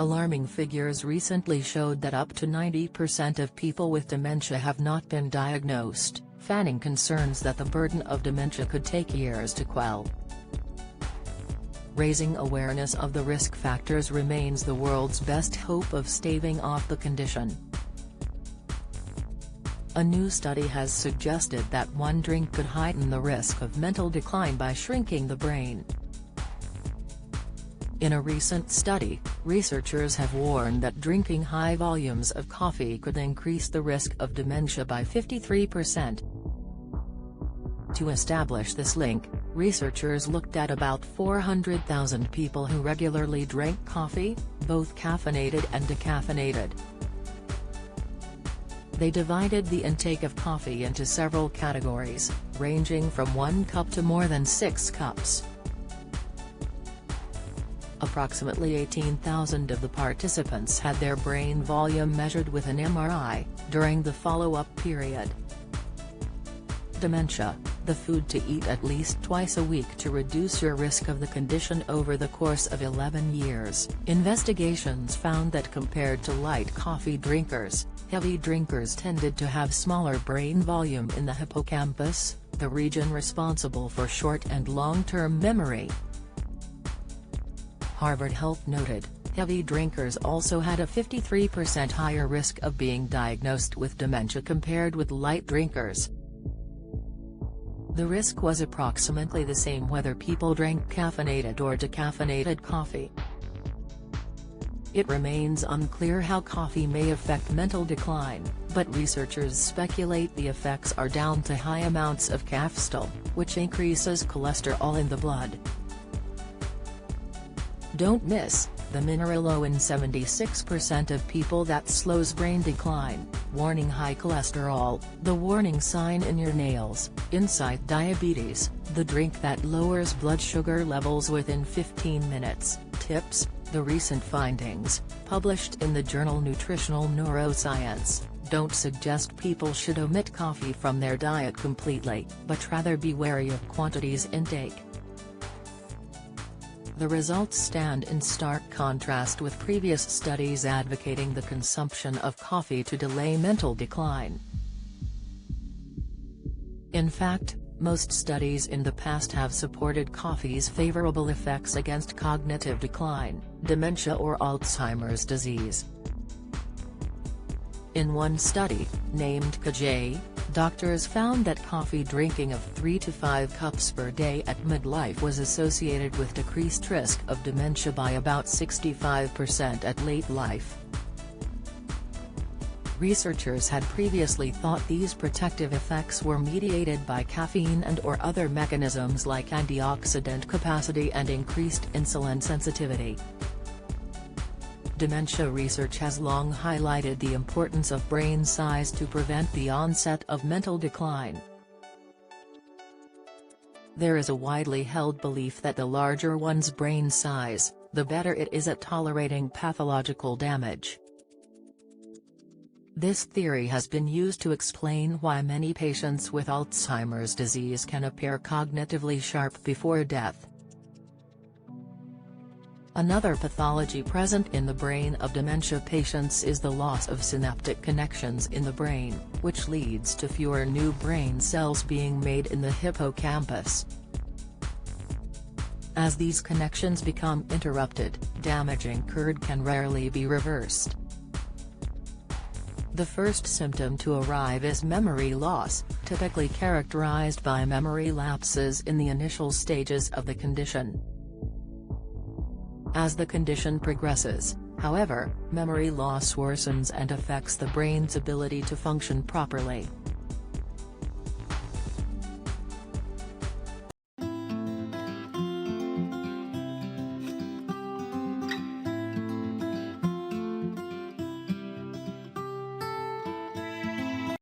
Alarming figures recently showed that up to 90% of people with dementia have not been diagnosed, fanning concerns that the burden of dementia could take years to quell. Raising awareness of the risk factors remains the world's best hope of staving off the condition. A new study has suggested that one drink could heighten the risk of mental decline by shrinking the brain. In a recent study, researchers have warned that drinking high volumes of coffee could increase the risk of dementia by 53%. To establish this link, researchers looked at about 400,000 people who regularly drank coffee, both caffeinated and decaffeinated. They divided the intake of coffee into several categories, ranging from 1 cup to more than 6 cups. Approximately 18,000 of the participants had their brain volume measured with an MRI, during the follow-up period. Dementia, the food to eat at least twice a week to reduce your risk of the condition over the course of 11 years. Investigations found that compared to light coffee drinkers, heavy drinkers tended to have smaller brain volume in the hippocampus, the region responsible for short and long-term memory. Harvard Health noted, heavy drinkers also had a 53% higher risk of being diagnosed with dementia compared with light drinkers. The risk was approximately the same whether people drank caffeinated or decaffeinated coffee. It remains unclear how coffee may affect mental decline, but researchers speculate the effects are down to high amounts of caffeine, which increases cholesterol in the blood. Don't miss, the mineral O in 76% of people that slows brain decline, warning high cholesterol, the warning sign in your nails, insight diabetes, the drink that lowers blood sugar levels within 15 minutes, tips, the recent findings, published in the journal Nutritional Neuroscience, don't suggest people should omit coffee from their diet completely, but rather be wary of quantities intake. The results stand in stark contrast with previous studies advocating the consumption of coffee to delay mental decline. In fact, most studies in the past have supported coffee's favorable effects against cognitive decline, dementia or Alzheimer's disease. In one study, named KJ, doctors found that coffee drinking of 3 to 5 cups per day at midlife was associated with decreased risk of dementia by about 65% at late life. Researchers had previously thought these protective effects were mediated by caffeine and/or other mechanisms like antioxidant capacity and increased insulin sensitivity. Dementia research has long highlighted the importance of brain size to prevent the onset of mental decline. There is a widely held belief that the larger one's brain size, the better it is at tolerating pathological damage. This theory has been used to explain why many patients with Alzheimer's disease can appear cognitively sharp before death. Another pathology present in the brain of dementia patients is the loss of synaptic connections in the brain, which leads to fewer new brain cells being made in the hippocampus. As these connections become interrupted, damage incurred can rarely be reversed. The first symptom to arrive is memory loss, typically characterized by memory lapses in the initial stages of the condition. As the condition progresses, however, memory loss worsens and affects the brain's ability to function properly.